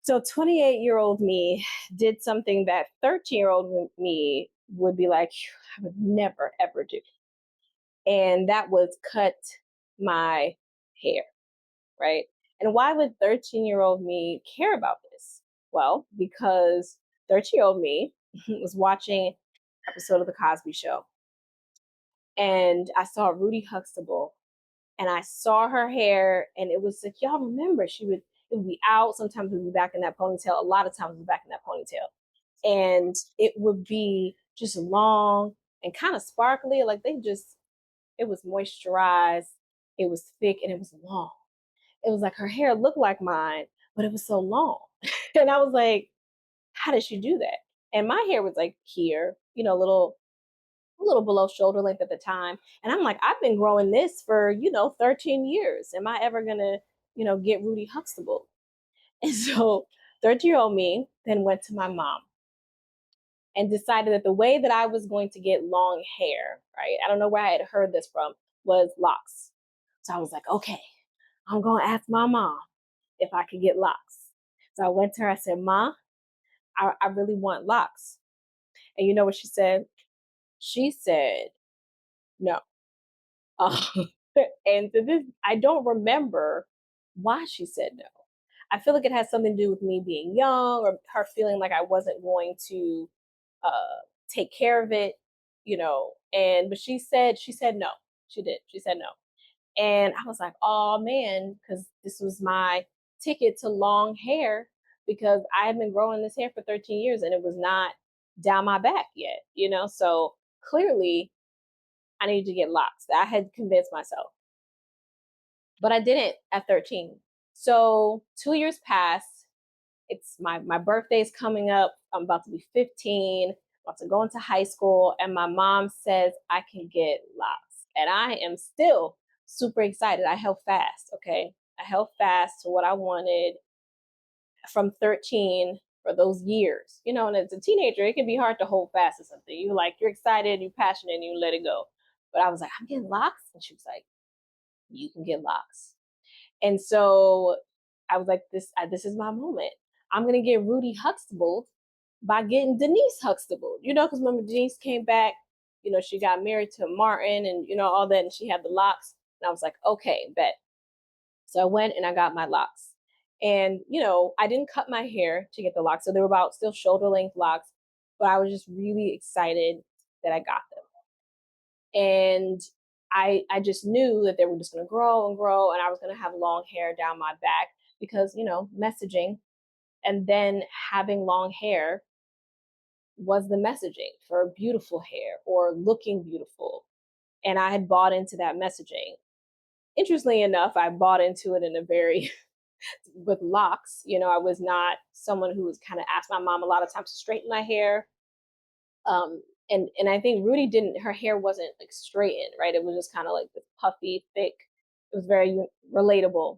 So 28-year-old me did something that 13-year-old me would be like, I would never, ever do. And that was cut my hair, right? And why would 13-year-old me care about this? Well, because 13-year-old me was watching an episode of The Cosby Show, and I saw Rudy Huxtable, and I saw her hair, and it was like, y'all remember, it would be out, sometimes it would be back in that ponytail, a lot of times it was back in that ponytail. And it would be just long and kind of sparkly, like it was moisturized, it was thick, and it was long. It was like her hair looked like mine, but it was so long. And I was like, how did she do that? And my hair was like here, a little below shoulder length at the time. And I'm like, I've been growing this for, 13 years. Am I ever gonna, get Rudy Huxtable? And so 13-year-old me then went to my mom and decided that the way that I was going to get long hair, right? I don't know where I had heard this from, was locks. So I was like, okay, I'm gonna ask my mom if I could get locks. So I went to her, I said, Ma, I really want locks. And you know what she said? She said, no. Um, and to this, I don't remember why she said no. I feel like it has something to do with me being young or her feeling like I wasn't going to take care of it, but she said no. She did. She said no. And I was like, oh man, because this was my ticket to long hair because I had been growing this hair for 13 years and it was not down my back yet, So clearly I needed to get locks. I had convinced myself, but I didn't at 13. So 2 years passed. It's my birthday's coming up. I'm about to be 15, about to go into high school, and my mom says I can get locks. And I am still super excited. I held fast, okay? I held fast to what I wanted from 13 for those years. And as a teenager, it can be hard to hold fast to something. You're excited, you're passionate, and you let it go. But I was like, I'm getting locks. And she was like, you can get locks. And so I was like, this is my moment. I'm gonna get Rudy Huxtable by getting Denise Huxtable, because when Denise came back, she got married to Martin and all that, and she had the locks. And I was like, okay, bet. So I went and I got my locks. And I didn't cut my hair to get the locks, so they were about still shoulder length locks, but I was just really excited that I got them. And I just knew that they were just going to grow and grow, and I was going to have long hair down my back because messaging, and then having long hair was the messaging for beautiful hair or looking beautiful, and I had bought into that messaging. Interestingly enough, I bought into it in a very with locks. I was not someone who was kind of asked my mom a lot of times to straighten my hair. And I think Rudy didn't. Her hair wasn't like straightened, right? It was just kind of like this puffy, thick. It was very relatable.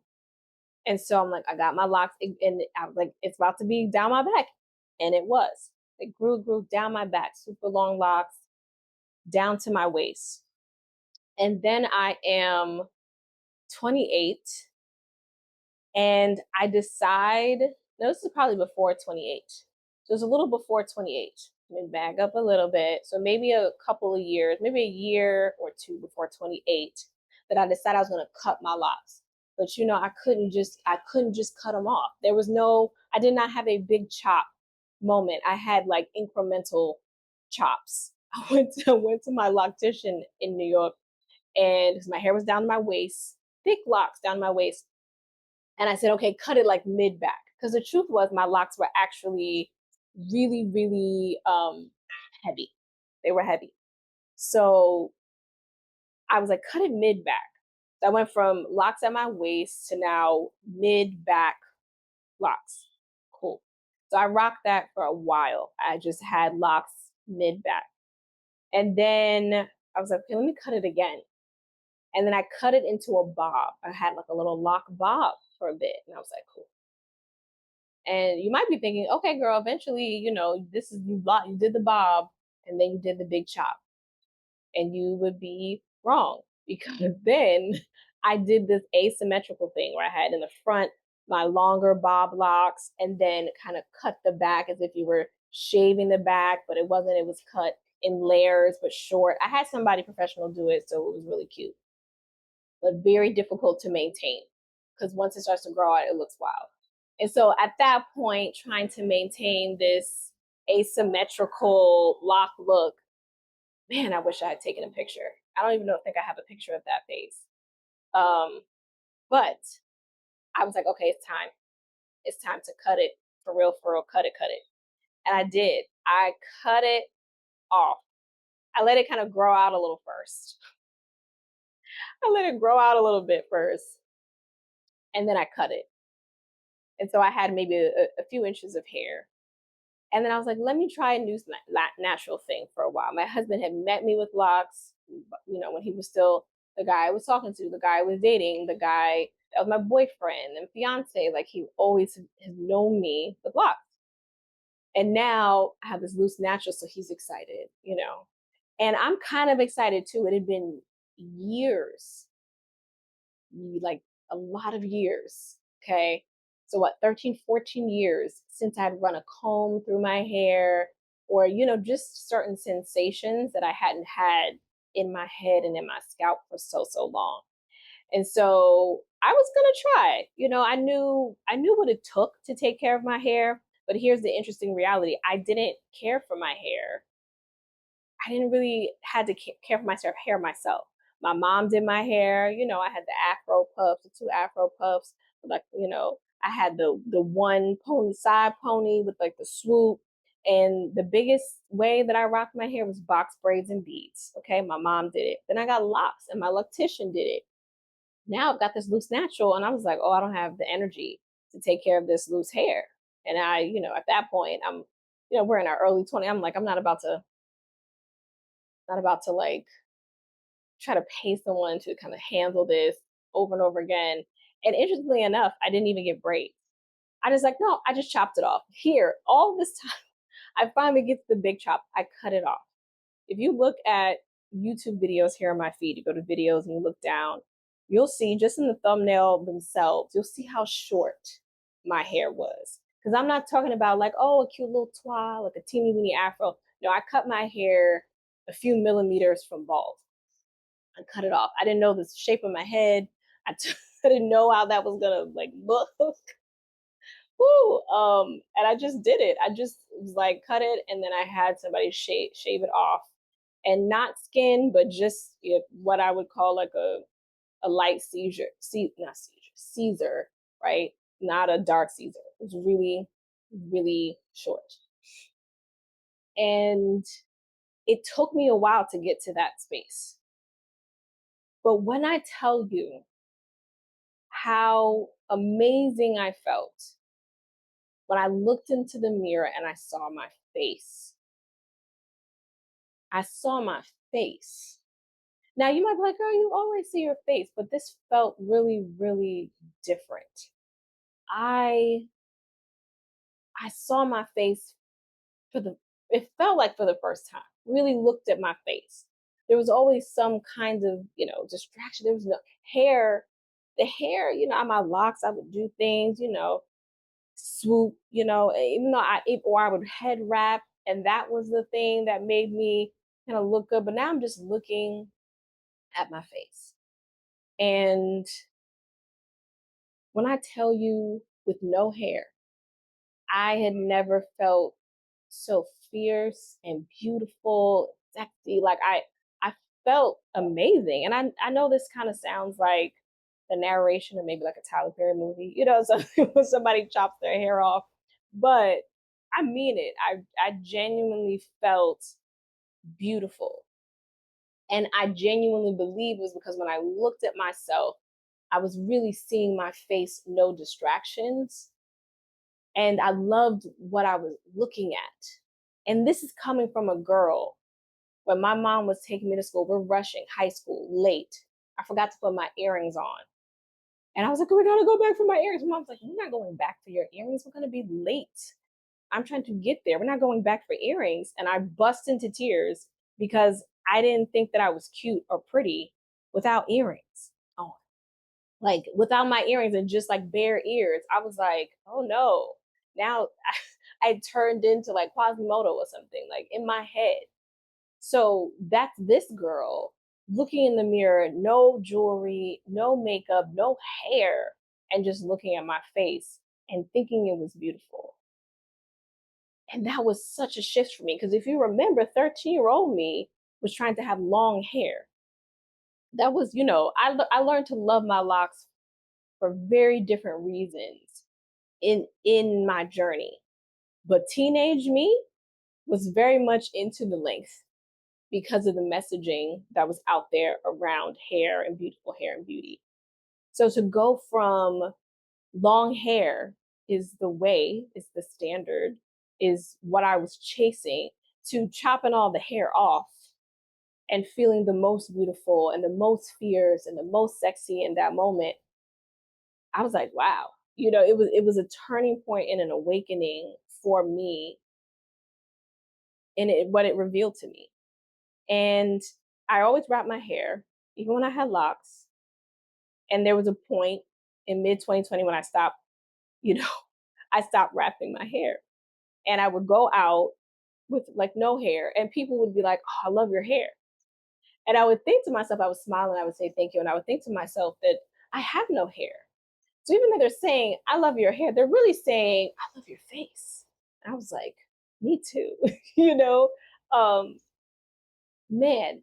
And so I'm like, I got my locks, and I was like, it's about to be down my back, and it was. It grew down my back, super long locks, down to my waist. And then I am 28, and I decide. No, this is probably before 28. So it's a little before 28. Let me back up a little bit. So maybe a couple of years, maybe a year or two before 28, that I decided I was going to cut my locks. But I couldn't just cut them off. I did not have a big chop moment. I had like incremental chops. I went to my loctician in New York, and my hair was down to my waist, thick locks down to my waist. And I said, okay, cut it like mid back. Because the truth was, my locks were actually really, really heavy. They were heavy. So I was like, cut it mid back. So I went from locks at my waist to now mid back locks. Cool. So I rocked that for a while. I just had locks mid back. And then I was like, okay, let me cut it again. And then I cut it into a bob. I had like a little lock bob for a bit. And I was like, cool. And you might be thinking, okay, girl, eventually, this is you did the bob and then you did the big chop. And you would be wrong because then I did this asymmetrical thing where I had in the front my longer bob locks, and then kind of cut the back as if you were shaving the back, but it wasn't. It was cut in layers, but short. I had somebody professional do it, so it was really cute, but very difficult to maintain because once it starts to grow out, it looks wild. And so at that point, trying to maintain this asymmetrical lock look, man, I wish I had taken a picture. I don't even think I have a picture of that face. Um, but I was like, okay, it's time. It's time to cut it for real, cut it. And I did. I cut it off. I let it kind of grow out a little first. I let it grow out a little bit first, and then I cut it. And so I had maybe a few inches of hair. And then I was like, let me try a new natural thing for a while. My husband had met me with locks, when he was still the guy I was talking to, the guy I was dating, the guy that was my boyfriend and fiance. Like he always has known me with locks. And now I have this loose natural, so he's excited. And I'm kind of excited too. It had been years, like a lot of years. Okay. So what, 13, 14 years since I'd run a comb through my hair or, just certain sensations that I hadn't had in my head and in my scalp for so, so long. And so I was gonna try. I knew what it took to take care of my hair, but here's the interesting reality. I didn't care for my hair. I didn't really had to care for myself hair myself. My mom did my hair. I had the Afro puffs, the two Afro puffs. Like, I had the one pony side pony with like the swoop. And the biggest way that I rocked my hair was box braids and beads. Okay, my mom did it. Then I got locks, and my loctician did it. Now I've got this loose natural, and I was like, oh, I don't have the energy to take care of this loose hair. And at that point, we're in our early 20s. I'm like, I'm not about to like try to pay someone to kind of handle this over and over again. And interestingly enough, I didn't even get braids. I just like, no, I just chopped it off. Here, all this time, I finally get to the big chop. I cut it off. If you look at YouTube videos here on my feed, you go to videos and you look down, you'll see just in the thumbnail themselves, you'll see how short my hair was. Because I'm not talking about like, oh, a cute little twirl, like a teeny weeny afro. No, I cut my hair a few millimeters from bald and cut it off. I didn't know the shape of my head. I didn't know how that was gonna like look. Woo! And I just did it. I just was like cut it, and then I had somebody shave it off, and not skin, but just what I would call like a light not seizure, Caesar, right? Not a dark Caesar. It was really, really short, and it took me a while to get to that space. But when I tell you how amazing I felt when I looked into the mirror and I saw my face. I saw my face. Now you might be like, girl, you always see your face, but this felt really, really different. I I saw my face it felt like for the first time. Really looked at my face. There was always some kind of, distraction. There was no hair. The hair, on my locks, I would do things, swoop, even though I would head wrap, and that was the thing that made me kind of look good. But now I'm just looking at my face. And when I tell you with no hair, I had never felt so fierce and beautiful, sexy. Like I felt amazing. And I know this kind of sounds like the narration of maybe like a Tyler Perry movie, so when somebody chops their hair off. But I mean it. I genuinely felt beautiful. And I genuinely believe it was because when I looked at myself, I was really seeing my face, no distractions. And I loved what I was looking at. And this is coming from a girl when my mom was taking me to school. We're rushing high school late. I forgot to put my earrings on. And I was like, oh, we gotta go back for my earrings. Mom's like, you're not going back for your earrings. We're gonna be late. I'm trying to get there. We're not going back for earrings. And I bust into tears because I didn't think that I was cute or pretty without earrings on. like without my earrings and just like bare ears. I was like, oh no, now I turned into like Quasimodo or something, like in my head. So that's this girl looking in the mirror, no jewelry, no makeup, no hair, and just looking at my face and thinking it was beautiful. And that was such a shift for me because if you remember, 13-year-old me was trying to have long hair. That was, I learned to love my locks for very different reasons in my journey. But teenage me was very much into the length because of the messaging that was out there around hair and beautiful hair and beauty. So to go from long hair is the way, is the standard, is what I was chasing, to chopping all the hair off and feeling the most beautiful and the most fierce and the most sexy in that moment, I was like, wow. It was a turning point and an awakening for me in what it revealed to me. And I always wrapped my hair, even when I had locks. And there was a point in mid 2020 when I stopped, you know, I stopped wrapping my hair. And I would go out with like no hair, and people would be like, oh, I love your hair. And I would think to myself, I would smile and I would say thank you. And I would think to myself that I have no hair. So even though they're saying, I love your hair, they're really saying, I love your face. And I was like, me too. you know? Um, Man,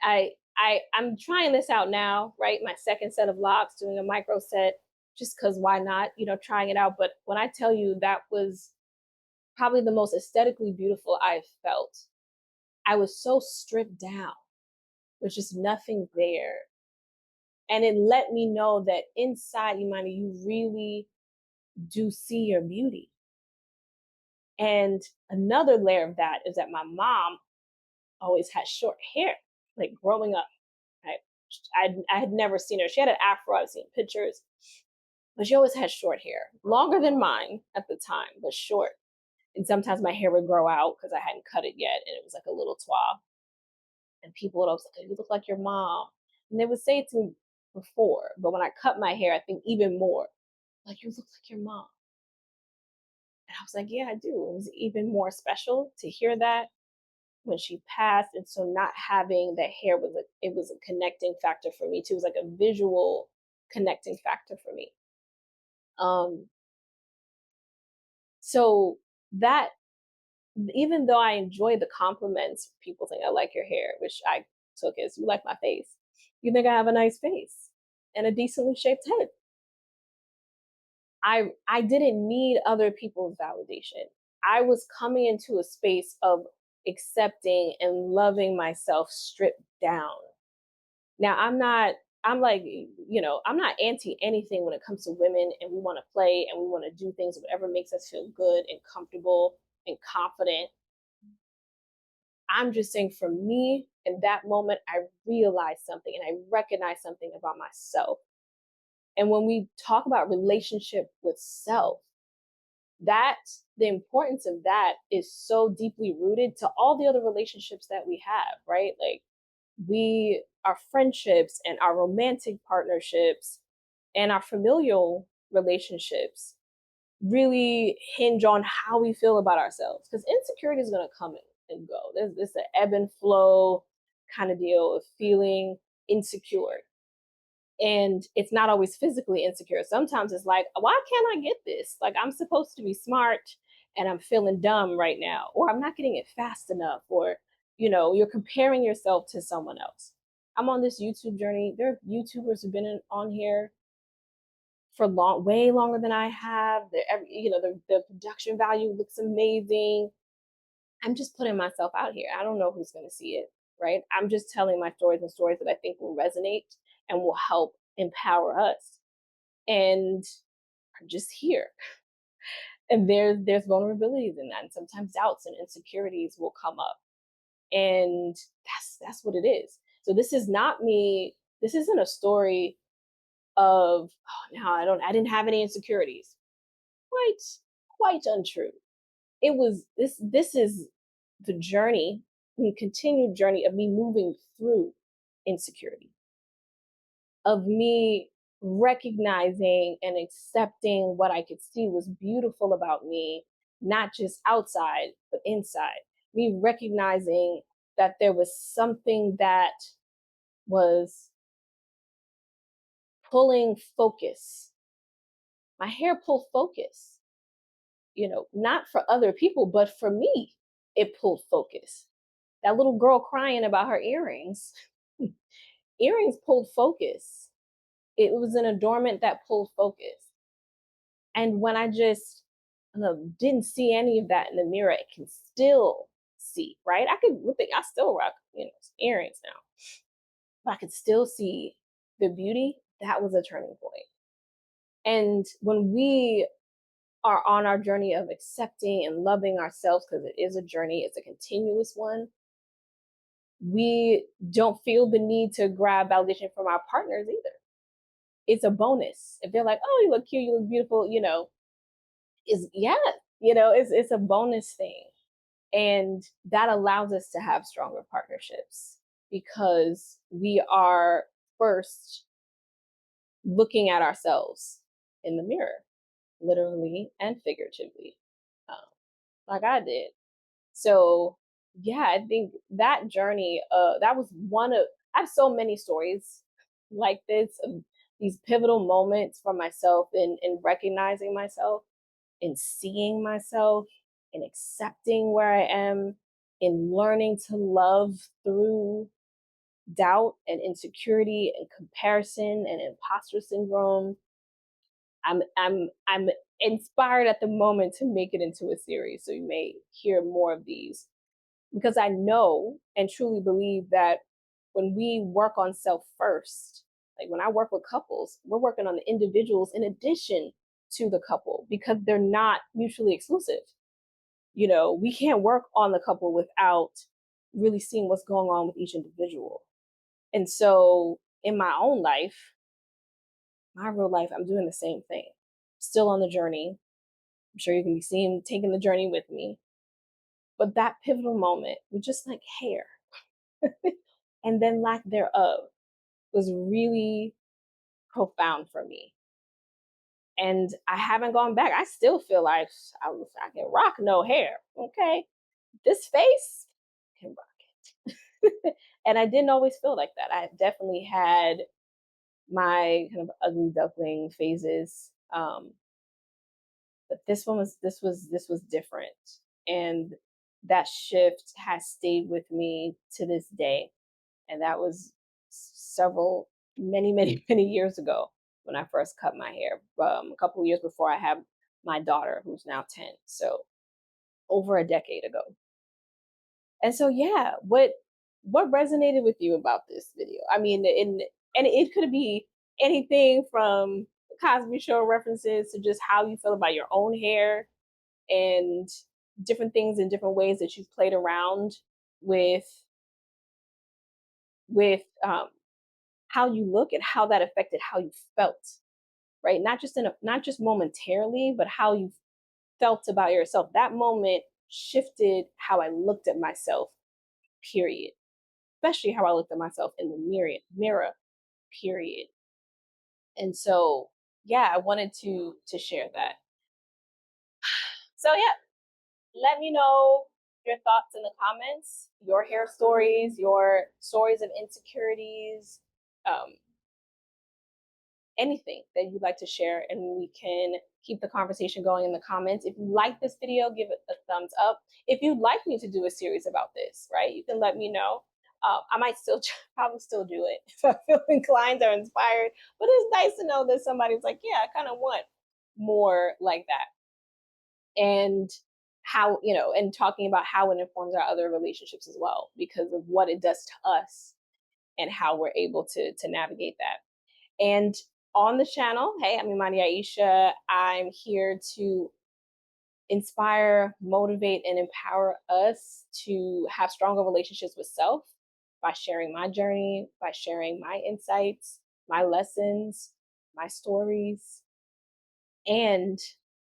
I'm trying this out now, right? My second set of locks, doing a micro set, just because why not? Trying it out. But when I tell you that was probably the most aesthetically beautiful I've felt, I was so stripped down. There's just nothing there. And it let me know that inside, Imani, you really do see your beauty. And another layer of that is that my mom always had short hair, like growing up. I, I had never seen her. She had an afro. I've seen pictures, but she always had short hair, longer than mine at the time, but short. And sometimes my hair would grow out because I hadn't cut it yet, and it was like a little twab. And people would always say, "You look like your mom," and they would say it to me before, but when I cut my hair, I think even more, like, you look like your mom. And I was like, yeah, I do. It was even more special to hear that when she passed. And so not having the hair was a connecting factor for me too. It was like a visual connecting factor for me. Um, so that even though I enjoy the compliments, people think I like your hair, which I took as you like my face. You think I have a nice face and a decently shaped head. I didn't need other people's validation. I was coming into a space of accepting and loving myself stripped down. Now I'm like, I'm not anti anything when it comes to women, and we want to play and we want to do things whatever makes us feel good and comfortable and confident. I'm just saying, for me in that moment, I realized something and I recognized something about myself. And when we talk about relationship with self, that the importance of that is so deeply rooted to all the other relationships that we have, right? Like, our friendships and our romantic partnerships and our familial relationships really hinge on how we feel about ourselves, because insecurity is going to come and go. There's this an ebb and flow kind of deal of feeling insecure, and it's not always physically insecure. Sometimes it's like, why can't I get this? Like, I'm supposed to be smart and I'm feeling dumb right now, or I'm not getting it fast enough, or you're comparing yourself to someone else. I'm on this YouTube journey. There are YouTubers who've been on here for way longer than I have. The production value looks amazing. I'm just putting myself out here. I don't know who's going to see it, right? I'm just telling my stories and stories that I think will resonate and will help empower us. And I'm just here. And there's vulnerabilities in that, and sometimes doubts and insecurities will come up. And that's what it is. So this is not me. This isn't a story of, oh no, I didn't have any insecurities. Quite untrue. It was this is the journey, the continued journey of me moving through insecurity, of me recognizing and accepting what I could see was beautiful about me, not just outside, but inside. Me recognizing that there was something that was pulling focus. My hair pulled focus, not for other people, but for me, it pulled focus. That little girl crying about her earrings, earrings pulled focus. It was an adornment that pulled focus. And when I just didn't see any of that in the mirror, I can still see, right? I still rock, earrings now, but I could still see the beauty. That was a turning point. And when we are on our journey of accepting and loving ourselves, because it is a journey, it's a continuous one, we don't feel the need to grab validation from our partners either. It's a bonus. If they're like, oh, you look cute, you look beautiful, is yeah, it's a bonus thing. And that allows us to have stronger partnerships because we are first looking at ourselves in the mirror, literally and figuratively, um, like I did. So, yeah, I think that journey, that was one of, I have so many stories like this, of these pivotal moments for myself in recognizing myself, in seeing myself, in accepting where I am, in learning to love through doubt and insecurity and comparison and imposter syndrome. I'm inspired at the moment to make it into a series, so you may hear more of these, because I know and truly believe that when we work on self first, like when I work with couples, we're working on the individuals in addition to the couple because they're not mutually exclusive. We can't work on the couple without really seeing what's going on with each individual. And so in my own life, my real life, I'm doing the same thing. Still on the journey. I'm sure you can be seeing taking the journey with me. But that pivotal moment with just like hair and then lack thereof was really profound for me. And I haven't gone back. I still feel like I can rock no hair. Okay. This face can rock it. And I didn't always feel like that. I definitely had my kind of ugly duckling phases. But this was different. And that shift has stayed with me to this day. And that was several, many, many, many years ago when I first cut my hair. A couple of years before I had my daughter, who's now 10. So over a decade ago. And so, yeah, what resonated with you about this video? I mean, and it could be anything from Cosby Show references to just how you feel about your own hair and different things in different ways that you've played around with with how you look and how that affected how you felt, right? Not just momentarily, but how you felt about yourself. That moment shifted how I looked at myself, period. Especially how I looked at myself in the mirror, period. And so, yeah, I wanted to share that. So yeah, let me know your thoughts in the comments, your hair stories, your stories of insecurities, um, anything that you'd like to share, and we can keep the conversation going in the comments. If you like this video, give it a thumbs up. If you'd like me to do a series about this, right, you can let me know. I might still probably still do it if I feel inclined or inspired. But it's nice to know that somebody's like, yeah, I kind of want more like that. And how, and talking about how it informs our other relationships as well, because of what it does to us and how we're able to navigate that. And on the channel, hey, I'm Imani Aisha. I'm here to inspire, motivate, and empower us to have stronger relationships with self by sharing my journey, by sharing my insights, my lessons, my stories, and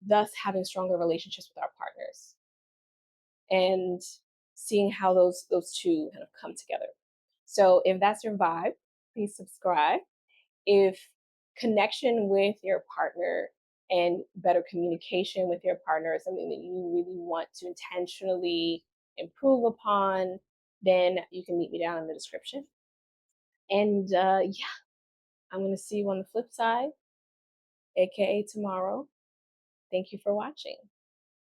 thus having stronger relationships with our partners and seeing how those two kind of come together. So if that's your vibe, please subscribe. If connection with your partner and better communication with your partner is something that you really want to intentionally improve upon, then you can meet me down in the description. And yeah, I'm going to see you on the flip side, aka tomorrow. Thank you for watching.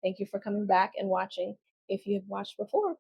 Thank you for coming back and watching if you have watched before.